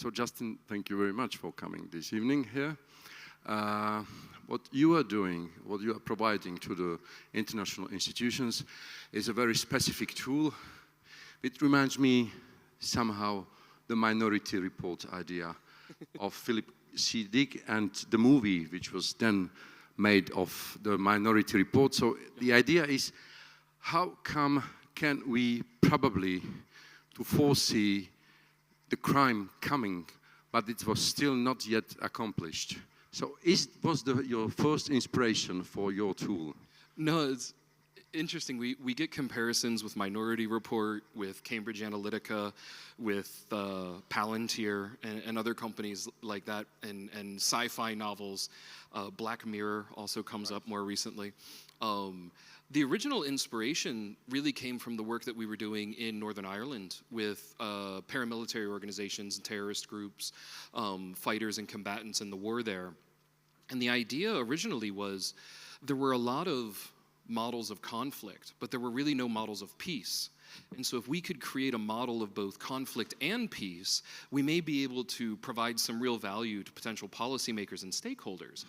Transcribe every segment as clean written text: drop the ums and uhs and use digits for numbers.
So Justin, thank you very much for coming this evening here. What you are doing, what you are providing to the international institutions is a very specific tool. It reminds me somehow the Minority Report idea of Philip C. Dick and the movie which was then made of the Minority Report. So the idea is, how come can we probably to foresee the crime coming, but it was still not yet accomplished? So was your first inspiration for your tool? No, it's interesting. We get comparisons with Minority Report, with Cambridge Analytica, with Palantir, and other companies like that, and sci-fi novels. Black Mirror also comes up more recently. The original inspiration really came from the work that we were doing in Northern Ireland with paramilitary organizations and terrorist groups, fighters and combatants in the war there. And the idea originally was there were a lot of models of conflict, but there were really no models of peace. And so if we could create a model of both conflict and peace, we may be able to provide some real value to potential policymakers and stakeholders.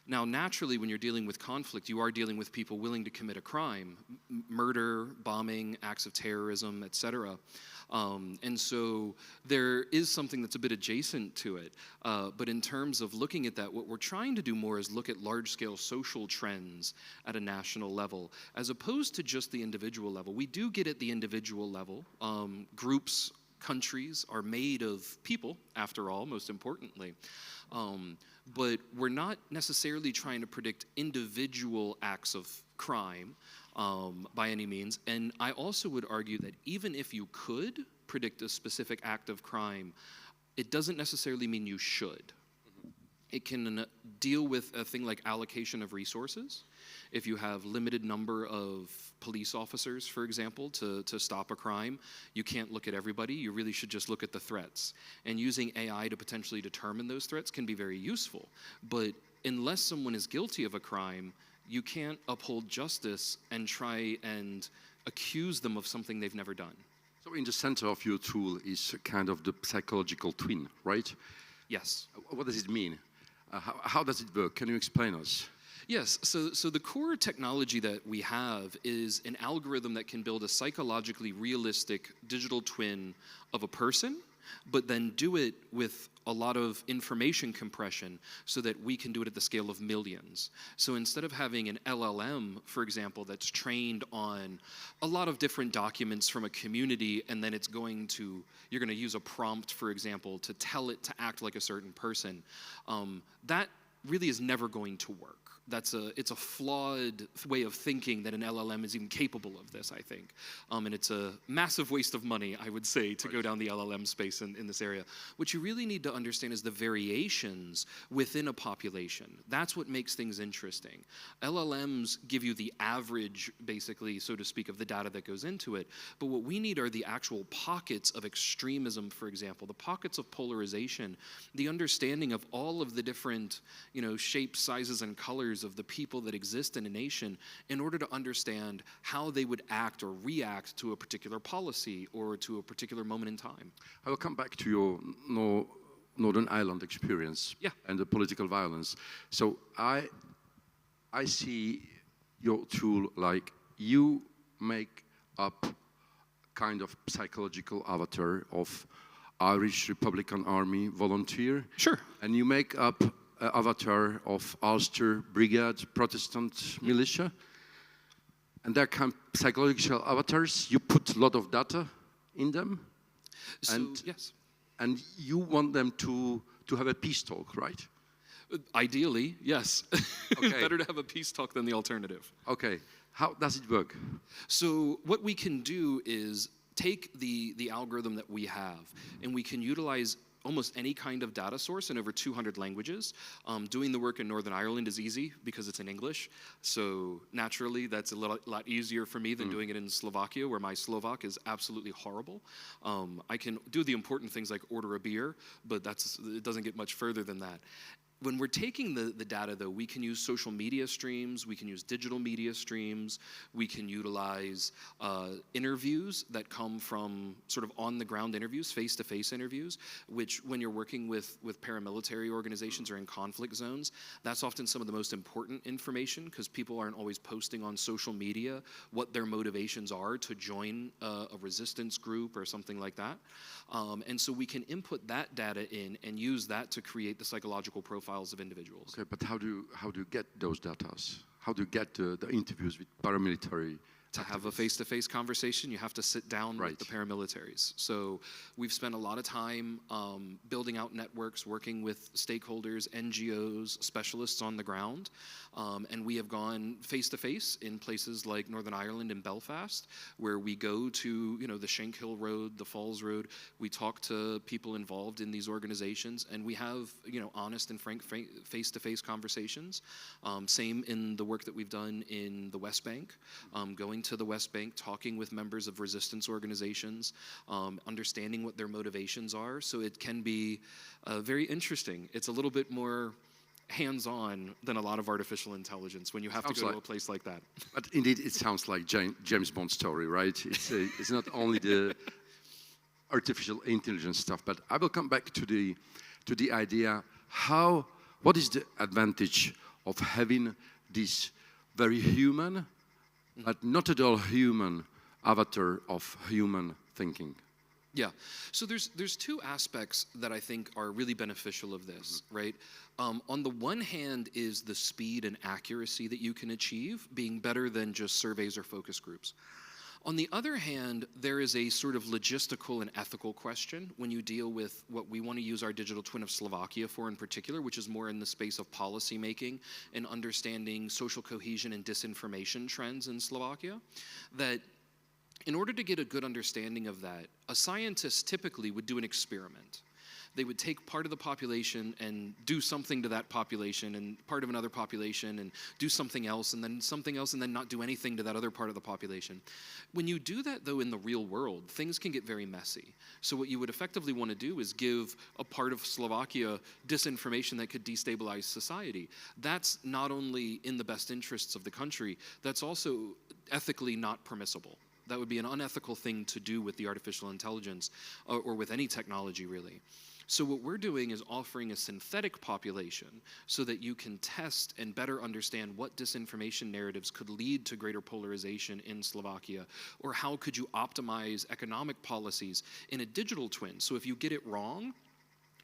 Now, naturally, when you're dealing with conflict, you are dealing with people willing to commit a crime, murder, bombing, acts of terrorism, etc. And so there is something that's a bit adjacent to it. But in terms of looking at that, what we're trying to do more is look at large-scale social trends at a national level, as opposed to just the individual level. We do get at the individual level. Groups, countries are made of people, after all, most importantly. But we're not necessarily trying to predict individual acts of crime by any means. And I also would argue that even if you could predict a specific act of crime, it doesn't necessarily mean you should. It can deal with a thing like allocation of resources. If you have limited number of police officers, for example, to stop a crime, you can't look at everybody. You really should just look at the threats. And using AI to potentially determine those threats can be very useful. But unless someone is guilty of a crime, you can't uphold justice and try and accuse them of something they've never done. So in the center of your tool is kind of the psychological twin, right? Yes. What does it mean? How does it work? Can you explain us? Yes, so the core technology that we have is an algorithm that can build a psychologically realistic digital twin of a person, but then do it with a lot of information compression so that we can do it at the scale of millions. So instead of having an LLM, for example, that's trained on a lot of different documents from a community, and then you're going to use a prompt, for example, to tell it to act like a certain person, that really is never going to work. It's a flawed way of thinking that an LLM is even capable of this, I think. And it's a massive waste of money, I would say, to go down the LLM space in this area. What you really need to understand is the variations within a population. That's what makes things interesting. LLMs give you the average, basically, so to speak, of the data that goes into it. But what we need are the actual pockets of extremism, for example, the pockets of polarization, the understanding of all of the different, shapes, sizes, and colors of the people that exist in a nation in order to understand how they would act or react to a particular policy or to a particular moment in time. I will come back to your Northern Ireland experience and the political violence. So I see your tool like you make up kind of psychological avatar of Irish Republican Army volunteer. Sure. And you make up avatar of Ulster Brigade Protestant militia, and they're kind of psychological avatars. You put a lot of data in them, yes, and you want them to have a peace talk, right? Ideally, yes. Okay. Better to have a peace talk than the alternative. Okay, how does it work? So what we can do is take the algorithm that we have, and we can utilize almost any kind of data source in over 200 languages. Doing the work in Northern Ireland is easy because it's in English. So naturally, that's a lot easier for me than doing it in Slovakia, where my Slovak is absolutely horrible. I can do the important things like order a beer, but it doesn't get much further than that. When we're taking the data, though, we can use social media streams, we can use digital media streams, we can utilize interviews that come from sort of on-the-ground interviews, face-to-face interviews, which when you're working with paramilitary organizations or in conflict zones, that's often some of the most important information because people aren't always posting on social media what their motivations are to join a resistance group or something like that. And so we can input that data in and use that to create the psychological profiles of individuals. Okay, but how do you get those data? How do you get the interviews with paramilitary? To have a face-to-face conversation, you have to sit down with the paramilitaries. So we've spent a lot of time building out networks, working with stakeholders, NGOs, specialists on the ground, and we have gone face-to-face in places like Northern Ireland and Belfast, where we go to the Shankill Road, the Falls Road. We talk to people involved in these organizations, and we have honest and frank face-to-face conversations. Same in the work that we've done in the West Bank, going to the West Bank, talking with members of resistance organizations, understanding what their motivations are. So it can be very interesting. It's a little bit more hands-on than a lot of artificial intelligence when you have to go to a place like that. But indeed, it sounds like James Bond story, right? It's not only the artificial intelligence stuff, but I will come back to the idea what is the advantage of having this very human but not at all human avatar of human thinking. Yeah, so there's two aspects that I think are really beneficial of this, right? On the one hand is the speed and accuracy that you can achieve, being better than just surveys or focus groups. On the other hand, there is a sort of logistical and ethical question when you deal with what we want to use our digital twin of Slovakia for in particular, which is more in the space of policy making and understanding social cohesion and disinformation trends in Slovakia, that in order to get a good understanding of that, a scientist typically would do an experiment. They would take part of the population and do something to that population and part of another population and do something else and then something else and then not do anything to that other part of the population. When you do that, though, in the real world, things can get very messy. So what you would effectively want to do is give a part of Slovakia disinformation that could destabilize society. That's not only in the best interests of the country, that's also ethically not permissible. That would be an unethical thing to do with the artificial intelligence or with any technology, really. So what we're doing is offering a synthetic population so that you can test and better understand what disinformation narratives could lead to greater polarization in Slovakia, or how could you optimize economic policies in a digital twin. So if you get it wrong,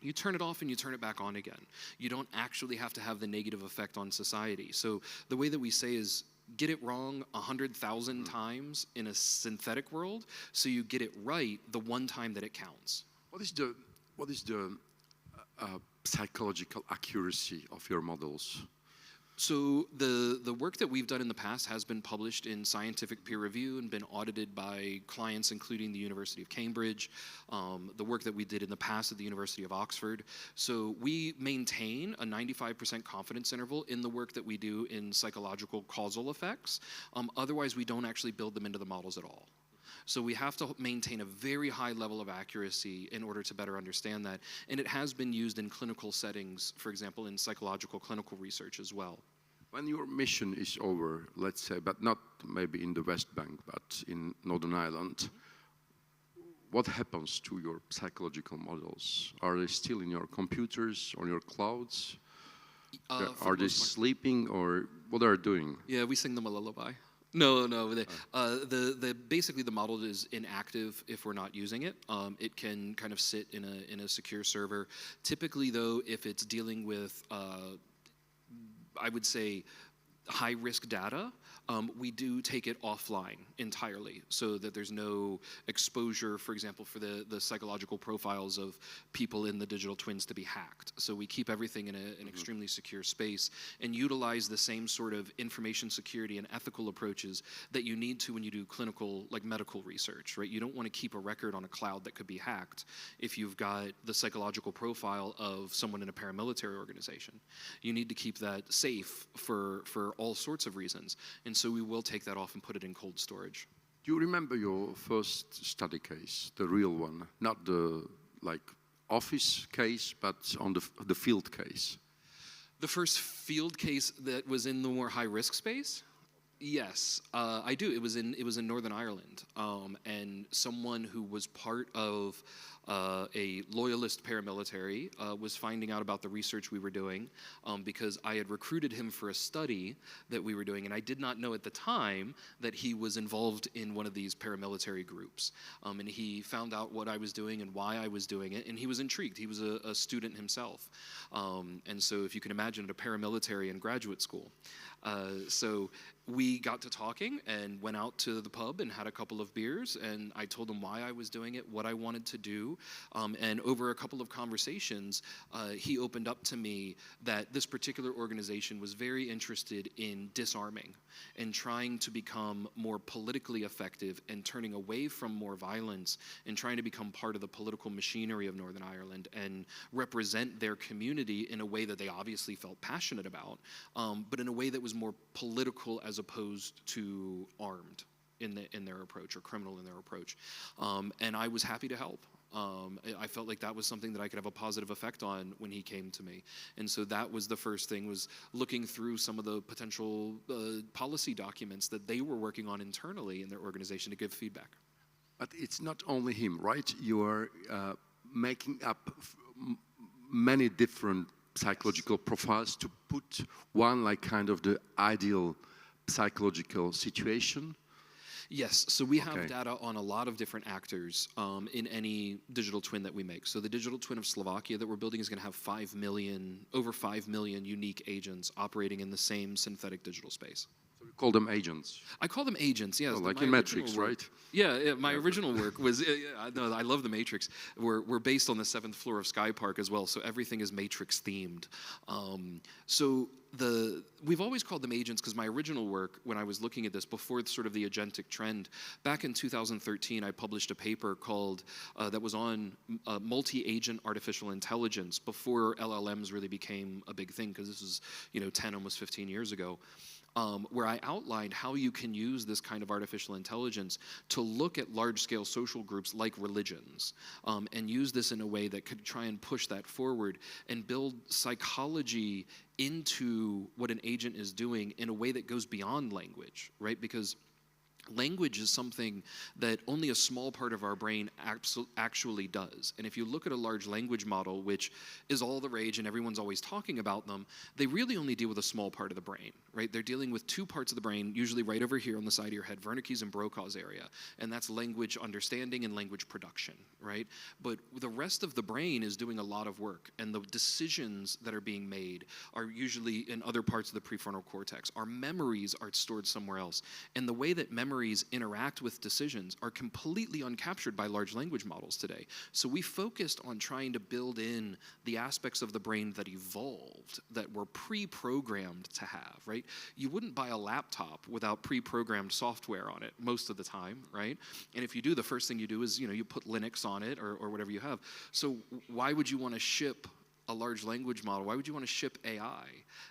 you turn it off and you turn it back on again. You don't actually have to have the negative effect on society. So the way that we say is, get it wrong 100,000 times in a synthetic world, so you get it right the one time that it counts. What is the psychological accuracy of your models? So the work that we've done in the past has been published in scientific peer review and been audited by clients including the University of Cambridge, the work that we did in the past at the University of Oxford. So we maintain a 95% confidence interval in the work that we do in psychological causal effects. Otherwise, we don't actually build them into the models at all. So we have to maintain a very high level of accuracy in order to better understand that. And it has been used in clinical settings, for example, in psychological clinical research as well. When your mission is over, let's say, but not maybe in the West Bank, but in Northern Ireland, what happens to your psychological models? Are they still in your computers, on your clouds? Are they sleeping, or what are they doing? Yeah, we sing them a lullaby. No. Basically the model is inactive if we're not using it. It can kind of sit in a secure server. Typically, though, if it's dealing with, I would say, high-risk data, we do take it offline entirely so that there's no exposure, for example, for the psychological profiles of people in the digital twins to be hacked. So we keep everything in an extremely secure space and utilize the same sort of information security and ethical approaches that you need to when you do clinical, like medical research, right? You don't want to keep a record on a cloud that could be hacked if you've got the psychological profile of someone in a paramilitary organization. You need to keep that safe for all sorts of reasons. And so we will take that off and put it in cold storage. Do you remember your first study case, the real one, not the office case, but on the field case? The first field case that was in the more high-risk space? Yes, I do. It was in Northern Ireland, and someone who was part of a loyalist paramilitary was finding out about the research we were doing because I had recruited him for a study that we were doing, and I did not know at the time that he was involved in one of these paramilitary groups. And he found out what I was doing and why I was doing it, and he was intrigued. He was a student himself. And so if you can imagine at a paramilitary in graduate school. So we got to talking and went out to the pub and had a couple of beers, and I told him why I was doing it, what I wanted to do, and over a couple of conversations, he opened up to me that this particular organization was very interested in disarming and trying to become more politically effective and turning away from more violence and trying to become part of the political machinery of Northern Ireland and represent their community in a way that they obviously felt passionate about, but in a way that was more political as opposed to armed in their approach or criminal in their approach. And I was happy to help. I felt like that was something that I could have a positive effect on when he came to me. And so that was the first thing, was looking through some of the potential policy documents that they were working on internally in their organization to give feedback. But it's not only him, right? You are making up many different psychological profiles to put one like kind of the ideal psychological situation. Yes, so we have data on a lot of different actors in any digital twin that we make. So the digital twin of Slovakia that we're building is going to have over 5 million unique agents operating in the same synthetic digital space. So you call them agents? I call them agents, yes. Oh, like in Matrix, right? Yeah, my original work was, no, I love the Matrix. We're based on the 7th floor of Sky Park as well, so everything is Matrix themed. We've always called them agents because my original work, when I was looking at this before sort of the agentic trend, back in 2013, I published a paper called, that was on multi-agent artificial intelligence before LLMs really became a big thing, because this was, 10, almost 15 years ago. Where I outlined how you can use this kind of artificial intelligence to look at large-scale social groups like religions, and use this in a way that could try and push that forward and build psychology into what an agent is doing in a way that goes beyond language, right? Because language is something that only a small part of our brain actually does. And if you look at a large language model, which is all the rage and everyone's always talking about them, they really only deal with a small part of the brain, right? They're dealing with 2 parts of the brain, usually right over here on the side of your head, Wernicke's and Brokaw's area. And that's language understanding and language production, right? But the rest of the brain is doing a lot of work, and the decisions that are being made are usually in other parts of the prefrontal cortex. Our memories are stored somewhere else. And the way that memories interact with decisions are completely uncaptured by large language models today. So we focused on trying to build in the aspects of the brain that evolved, that were pre-programmed to have, right? You wouldn't buy a laptop without pre-programmed software on it most of the time, right? And if you do, the first thing you do is, you put Linux on it or whatever you have. So why would you want to ship a large language model? Why would you want to ship AI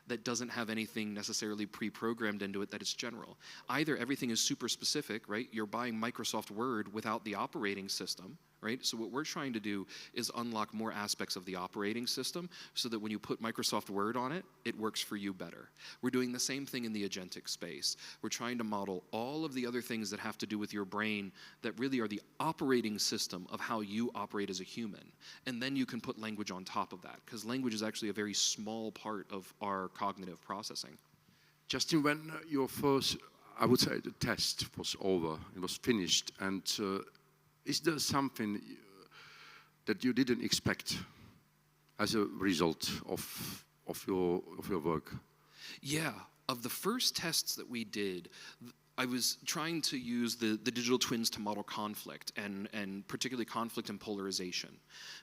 that doesn't have anything necessarily pre-programmed into it that is general? Either everything is super specific, right? You're buying Microsoft Word without the operating system, right? So what we're trying to do is unlock more aspects of the operating system so that when you put Microsoft Word on it, it works for you better. We're doing the same thing in the agentic space. We're trying to model all of the other things that have to do with your brain that really are the operating system of how you operate as a human. And then you can put language on top of that, because language is actually a very small part of our cognitive processing. Justin, when your first, I would say, the test was over, it was finished, and is there something that you didn't expect as a result of your work? Yeah, of the first tests that we did, I was trying to use the digital twins to model conflict, and particularly conflict and polarization.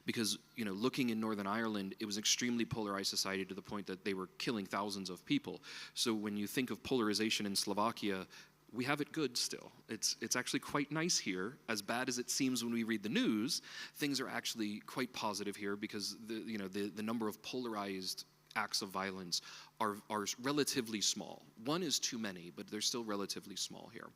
Because, looking in Northern Ireland, it was an extremely polarized society to the point that they were killing thousands of people. So when you think of polarization in Slovakia, we have it good still. It's actually quite nice here. As bad as it seems when we read the news, things are actually quite positive here, because the number of polarized acts of violence are relatively small. One is too many, but they're still relatively small here.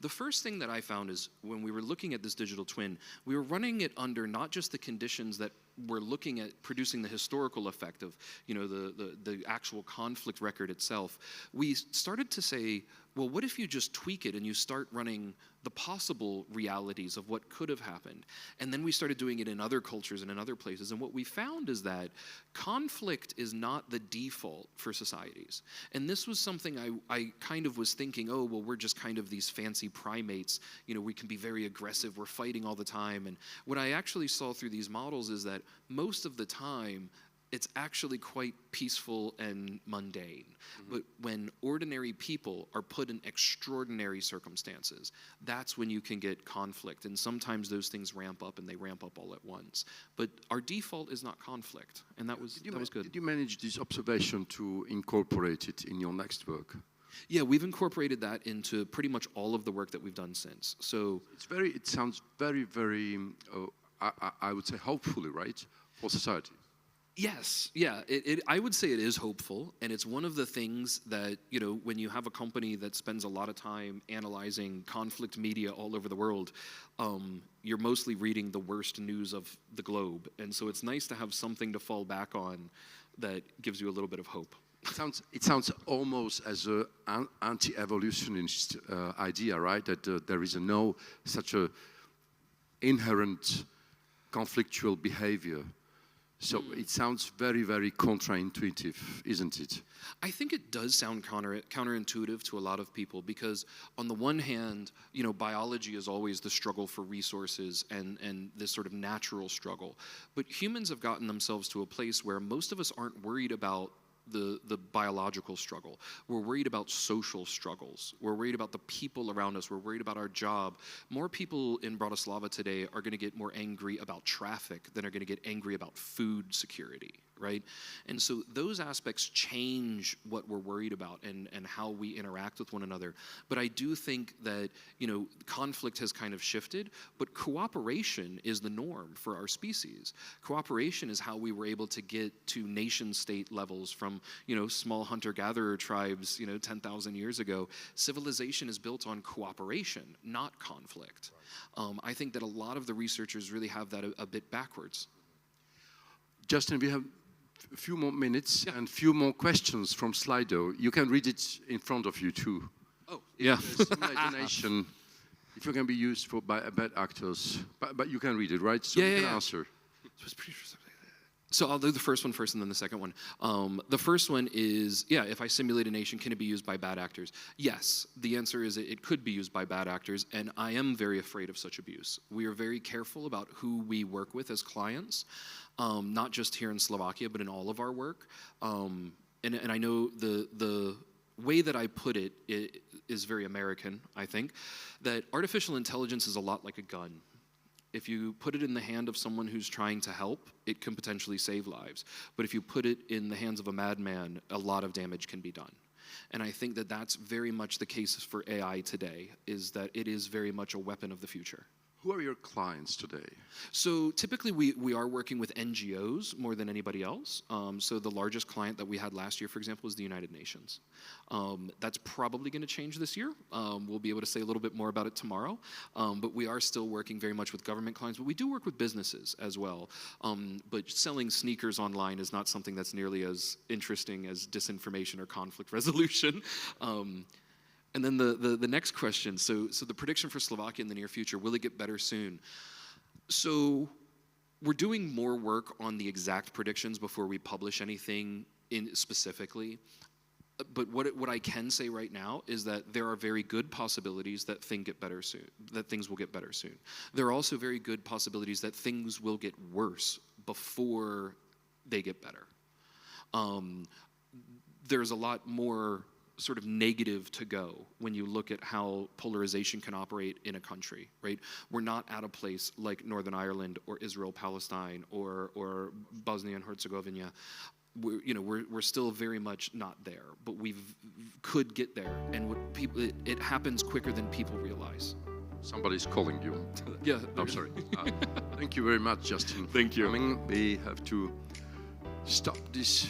The first thing that I found is when we were looking at this digital twin, we were running it under not just the conditions that we're looking at producing the historical effect of, the actual conflict record itself. We started to say, well, what if you just tweak it and you start running the possible realities of what could have happened? And then we started doing it in other cultures and in other places. And what we found is that conflict is not the default for societies. And this was something I kind of was thinking, oh, well, we're just kind of these fancy primates. We can be very aggressive. We're fighting all the time. And what I actually saw through these models is that most of the time, it's actually quite peaceful and mundane. Mm-hmm. But when ordinary people are put in extraordinary circumstances, that's when you can get conflict. And sometimes those things ramp up, and they ramp up all at once. But our default is not conflict, and that was good. Did you manage this observation to incorporate it in your next work? Yeah, we've incorporated that into pretty much all of the work that we've done since. So it sounds very, very, I would say hopefully, right, for society. Yes, yeah, I would say it is hopeful, and it's one of the things that, when you have a company that spends a lot of time analyzing conflict media all over the world, you're mostly reading the worst news of the globe, and so it's nice to have something to fall back on that gives you a little bit of hope. It sounds almost as an anti-evolutionist idea, right, that there is no such a inherent conflictual behavior. So it sounds very, very counterintuitive, isn't it? I think it does sound counterintuitive to a lot of people because, on the one hand, biology is always the struggle for resources and this sort of natural struggle. But humans have gotten themselves to a place where most of us aren't worried about the biological struggle. We're worried about social struggles. We're worried about the people around us. We're worried about our job. More people in Bratislava today are going to get more angry about traffic than are going to get angry about food security, right? And so those aspects change what we're worried about and how we interact with one another. But I do think that, conflict has kind of shifted, but cooperation is the norm for our species. Cooperation is how we were able to get to nation-state levels from, small hunter-gatherer tribes, 10,000 years ago. Civilization is built on cooperation, not conflict. Right. I think that a lot of the researchers really have that a bit backwards. Justin, we have a few more minutes and few more questions from Slido. You can read it in front of you too. Oh, yeah. Imagination, if you can be used by bad actors, but you can read it, right? So you can answer. So I'll do the first one first and then the second one. The first one is, if I simulate a nation, can it be used by bad actors? Yes, the answer is it could be used by bad actors, and I am very afraid of such abuse. We are very careful about who we work with as clients, not just here in Slovakia, but in all of our work. And I know the way that I put it is very American, I think, that artificial intelligence is a lot like a gun. If you put it in the hand of someone who's trying to help, it can potentially save lives. But if you put it in the hands of a madman, a lot of damage can be done. And I think that that's very much the case for AI today, is that it is very much a weapon of the future. Who are your clients today? So typically we are working with NGOs more than anybody else. So the largest client that we had last year, for example, was the United Nations. That's probably going to change this year. We'll be able to say a little bit more about it tomorrow. But we are still working very much with government clients, but we do work with businesses as well. But selling sneakers online is not something that's nearly as interesting as disinformation or conflict resolution. And then the next question, so the prediction for Slovakia in the near future, will it get better soon? So we're doing more work on the exact predictions before we publish anything specifically. But what I can say right now is that there are very good possibilities that things will get better soon. There are also very good possibilities that things will get worse before they get better. There's a lot more sort of negative to go when you look at how polarization can operate in a country, right? We're not at a place like Northern Ireland or Israel, Palestine, or Bosnia and Herzegovina. We're still very much not there, but we could get there, and it happens quicker than people realize. Somebody's calling you. Yeah. I'm sorry. Thank you very much, Justin. Thank you. We have to stop this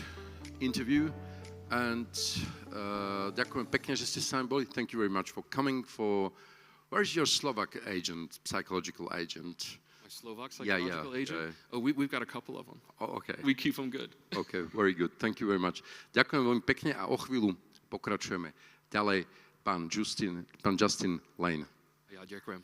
interview. And ďakujem pekne, že ste s nami boli. Thank you very much for coming. Where's your Slovak agent, psychological agent? My Slovak psychological agent? Yeah. Oh, we've got a couple of them. Oh, okay. We keep them good. Okay, very good. Thank you very much. Ďakujem veľmi pekne a o chvíľu pokračujeme. Ďalej pán Justin Lane. Ja ďakujem.